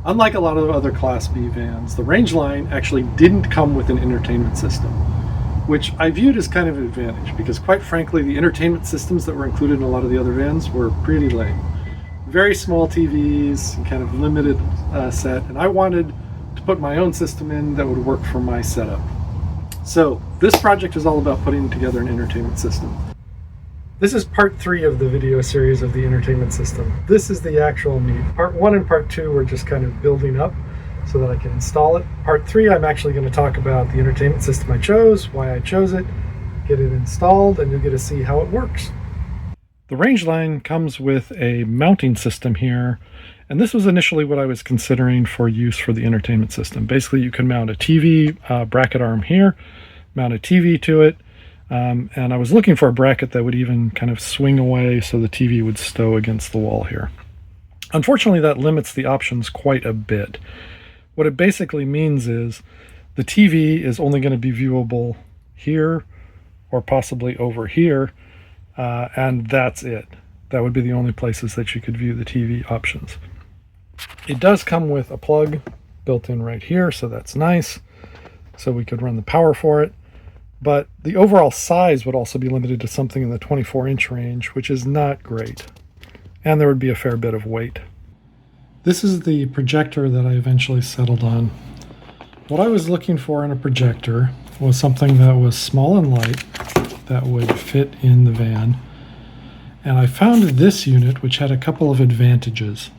Unlike a lot of other Class B vans, the Rangeline actually didn't come with an entertainment system, which I viewed as kind of an advantage because, quite frankly, the entertainment systems that were included in a lot of the other vans were pretty lame. Very small TVs, kind of limited set, and I wanted to put my own system in that would work for my setup. So this project is all about putting together an entertainment system. This is part 3 of the video series of the entertainment system. This is the actual meat. Part 1 and part 2 we're just kind of building up so that I can install it. Part 3 I'm actually going to talk about the entertainment system I chose, why I chose it, get it installed, and you'll get to see how it works. The Rangeline comes with a mounting system here, and this was initially what I was considering for use for the entertainment system. Basically you can mount a TV bracket arm here, mount a TV to it, and I was looking for a bracket that would even kind of swing away so the TV would stow against the wall here. Unfortunately, that limits the options quite a bit. What it basically means is the TV is only going to be viewable here or possibly over here, and that's it. That would be the only places that you could view the TV options. It does come with a plug built in right here, so that's nice. So we could run the power for it. But the overall size would also be limited to something in the 24-inch range, which is not great. And there would be a fair bit of weight. This is the projector that I eventually settled on. What I was looking for in a projector was something that was small and light, that would fit in the van. And I found this unit, which had a couple of advantages.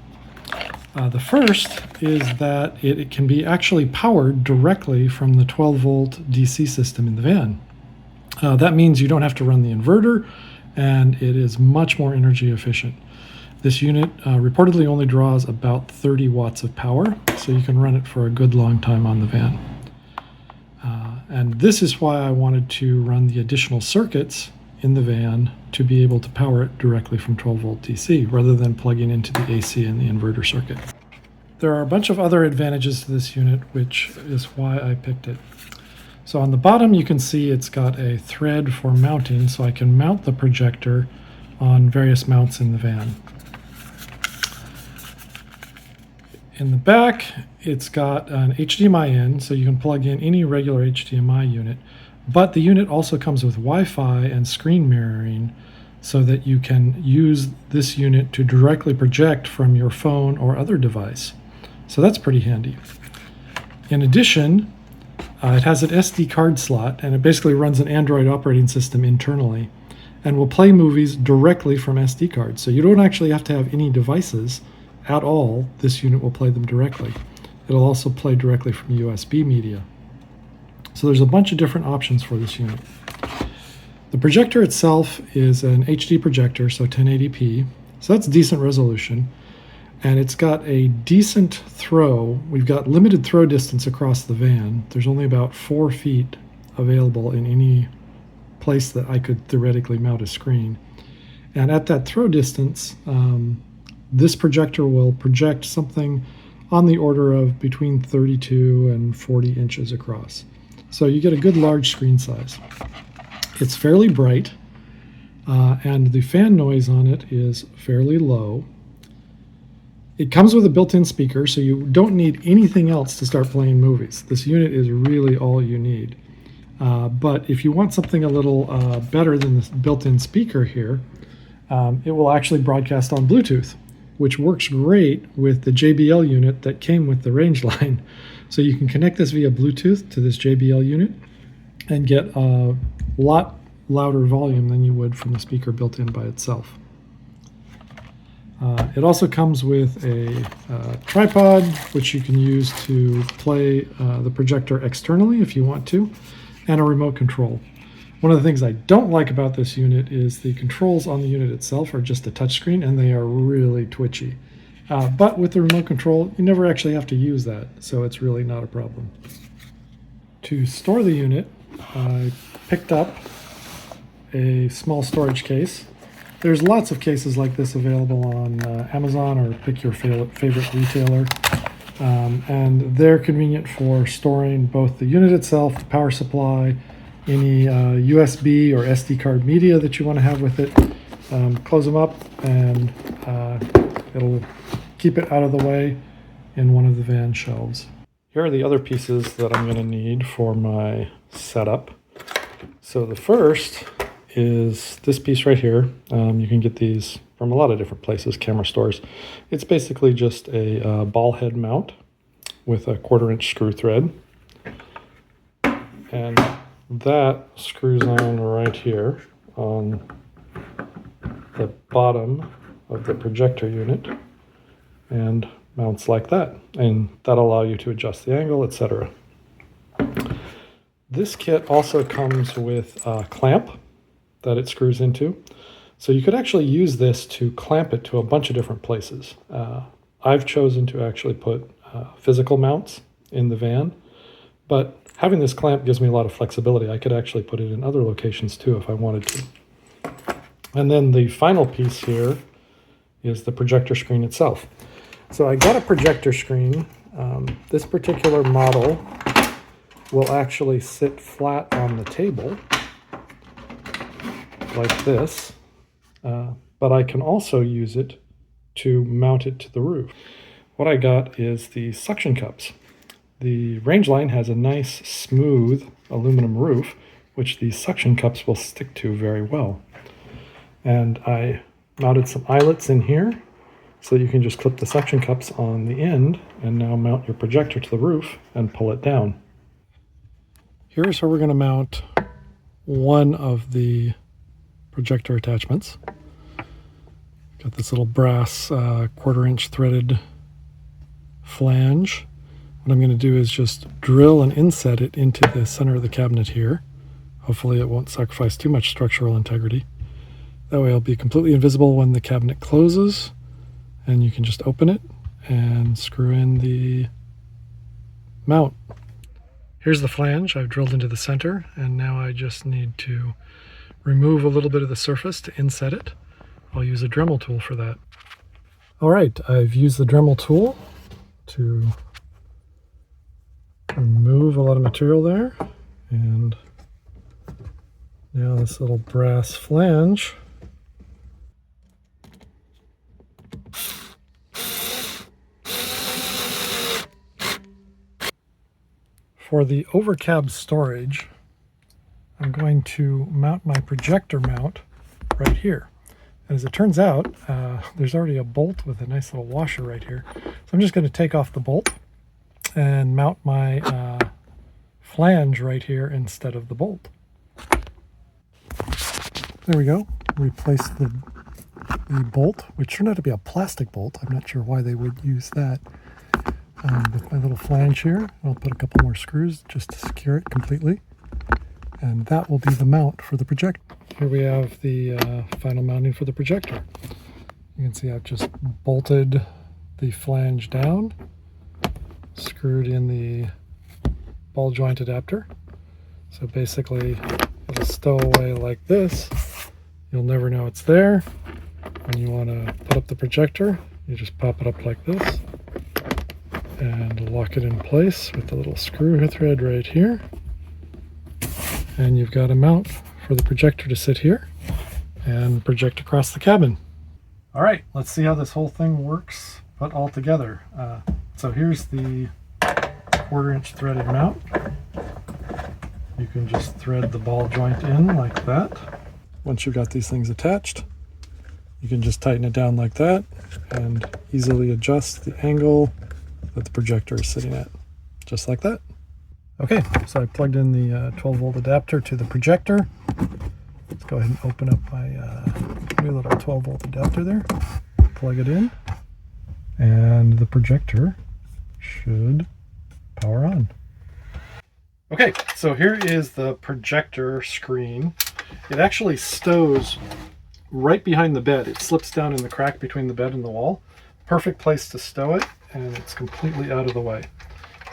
The first is that it can be actually powered directly from the 12-volt DC system in the van. That means you don't have to run the inverter, and it is much more energy efficient. This unit reportedly only draws about 30 watts of power, so you can run it for a good long time on the van. And this is why I wanted to run the additional circuits in the van to be able to power it directly from 12-volt DC rather than plugging into the AC in the inverter circuit. There are a bunch of other advantages to this unit, which is why I picked it. So on the bottom you can see it's got a thread for mounting, so I can mount the projector on various mounts in the van. In the back it's got an HDMI in, so you can plug in any regular HDMI unit. But the unit also comes with Wi-Fi and screen mirroring so that you can use this unit to directly project from your phone or other device. So that's pretty handy. In addition, it has an SD card slot, and it basically runs an Android operating system internally and will play movies directly from SD cards. So you don't actually have to have any devices at all. This unit will play them directly. It'll also play directly from USB media. So there's a bunch of different options for this unit. The projector itself is an HD projector, so 1080p, so that's decent resolution, and it's got a decent throw. We've got limited throw distance across the van. There's only about 4 feet available in any place that I could theoretically mount a screen. And at that throw distance, this projector will project something on the order of between 32 and 40 inches across. So you get a good large screen size. It's fairly bright, and the fan noise on it is fairly low. It comes with a built-in speaker, so you don't need anything else to start playing movies. This unit is really all you need. But if you want something a little better than the built-in speaker here, it will actually broadcast on Bluetooth, which works great with the JBL unit that came with the Rangeline. So you can connect this via Bluetooth to this JBL unit and get a lot louder volume than you would from the speaker built in by itself. It also comes with a tripod, which you can use to play the projector externally if you want to, and a remote control. One of the things I don't like about this unit is the controls on the unit itself are just a touchscreen, and they are really twitchy. But with the remote control, you never actually have to use that, so it's really not a problem. To store the unit, I picked up a small storage case. There's lots of cases like this available on Amazon, or pick your favorite retailer. And they're convenient for storing both the unit itself, the power supply, any USB or SD card media that you want to have with it. Close them up, and it'll keep it out of the way in one of the van shelves. Here are the other pieces that I'm going to need for my setup. So the first is this piece right here. You can get these from a lot of different places, camera stores. It's basically just a ball head mount with a 1/4-inch screw thread. And that screws on right here on the bottom of the projector unit and mounts like that. And that'll allow you to adjust the angle, etc. This kit also comes with a clamp that it screws into. So you could actually use this to clamp it to a bunch of different places. I've chosen to actually put physical mounts in the van, but having this clamp gives me a lot of flexibility. I could actually put it in other locations too if I wanted to. And then the final piece here is the projector screen itself. So I got a projector screen. This particular model will actually sit flat on the table like this, but I can also use it to mount it to the roof. What I got is the suction cups. The Rangeline has a nice smooth aluminum roof, which these suction cups will stick to very well. And I mounted some eyelets in here so you can just clip the suction cups on the end and now mount your projector to the roof and pull it down. Here's how we're going to mount one of the projector attachments. Got this little brass 1/4-inch threaded flange. What I'm going to do is just drill and inset it into the center of the cabinet here. Hopefully it won't sacrifice too much structural integrity. That way it'll be completely invisible when the cabinet closes, and you can just open it and screw in the mount. Here's the flange I've drilled into the center, and now I just need to remove a little bit of the surface to inset it. I'll use a Dremel tool for that. All right, I've used the Dremel tool to remove a lot of material there, and now this little brass flange for the overcab storage. I'm going to mount my projector mount right here. And as it turns out, there's already a bolt with a nice little washer right here. So I'm just going to take off the bolt and mount my flange right here instead of the bolt. There we go. Replace the bolt, which turned out to be a plastic bolt. I'm not sure why they would use that. With my little flange here, I'll put a couple more screws just to secure it completely. And that will be the mount for the projector. Here we have the final mounting for the projector. You can see I've just bolted the flange down, screwed in the ball joint adapter. So basically it'll stow away like this. You'll never know it's there. When you want to put up the projector, you just pop it up like this and lock it in place with the little screw thread right here. And you've got a mount for the projector to sit here and project across the cabin. All right, let's see how this whole thing works put all together. So here's the 1/4-inch threaded mount. You can just thread the ball joint in like that. Once you've got these things attached, you can just tighten it down like that and easily adjust the angle that the projector is sitting at, just like that. Okay, so I plugged in the 12-volt adapter to the projector. Let's go ahead and open up my new little 12-volt adapter there. Plug it in, and the projector should power on. Okay, so here is the projector screen. It actually stows right behind the bed. It slips down in the crack between the bed and the wall. Perfect place to stow it, and it's completely out of the way.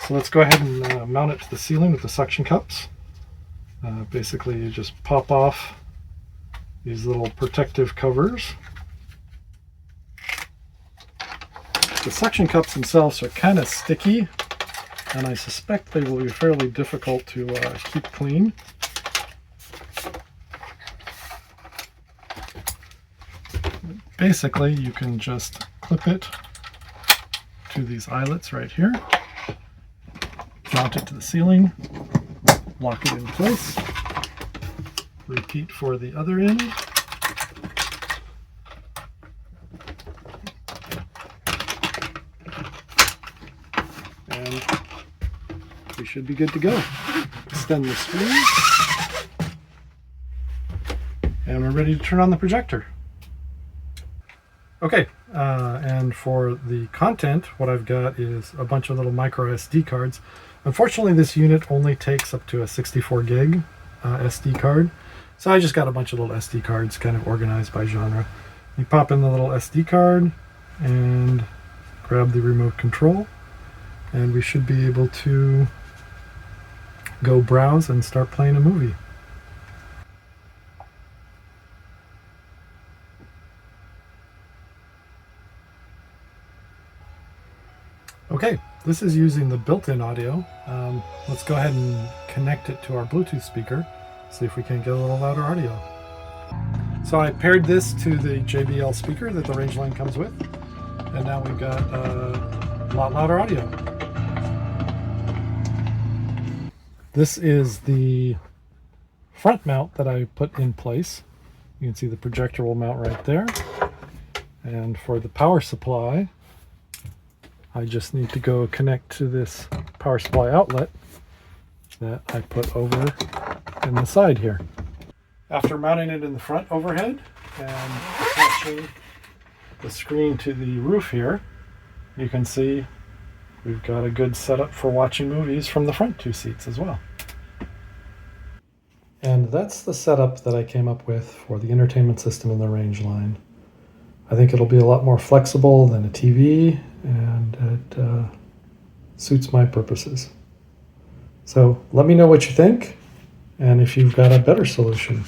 So let's go ahead and mount it to the ceiling with the suction cups. Basically, you just pop off these little protective covers. The suction cups themselves are kind of sticky, and I suspect they will be fairly difficult to keep clean. Basically, you can just clip it to these eyelets right here, mount it to the ceiling, lock it in place, repeat for the other end. And we should be good to go. Extend the screen. And we're ready to turn on the projector. Okay, and for the content, what I've got is a bunch of little micro SD cards. Unfortunately, this unit only takes up to a 64 gig SD card. So I just got a bunch of little SD cards kind of organized by genre. You pop in the little SD card and grab the remote control, and we should be able to go browse and start playing a movie. Okay, this is using the built-in audio. Let's go ahead and connect it to our Bluetooth speaker, see if we can get a little louder audio. So I paired this to the JBL speaker that the Rangeline comes with, and now we've got a lot louder audio. This is the front mount that I put in place. You can see the projector will mount right there. And for the power supply, I just need to go connect to this power supply outlet that I put over in the side here. After mounting it in the front overhead and attaching the screen to the roof here, you can see we've got a good setup for watching movies from the front two seats as well. And that's the setup that I came up with for the entertainment system in the Rangeline. I think it'll be a lot more flexible than a TV, and it suits my purposes. So let me know what you think, and if you've got a better solution.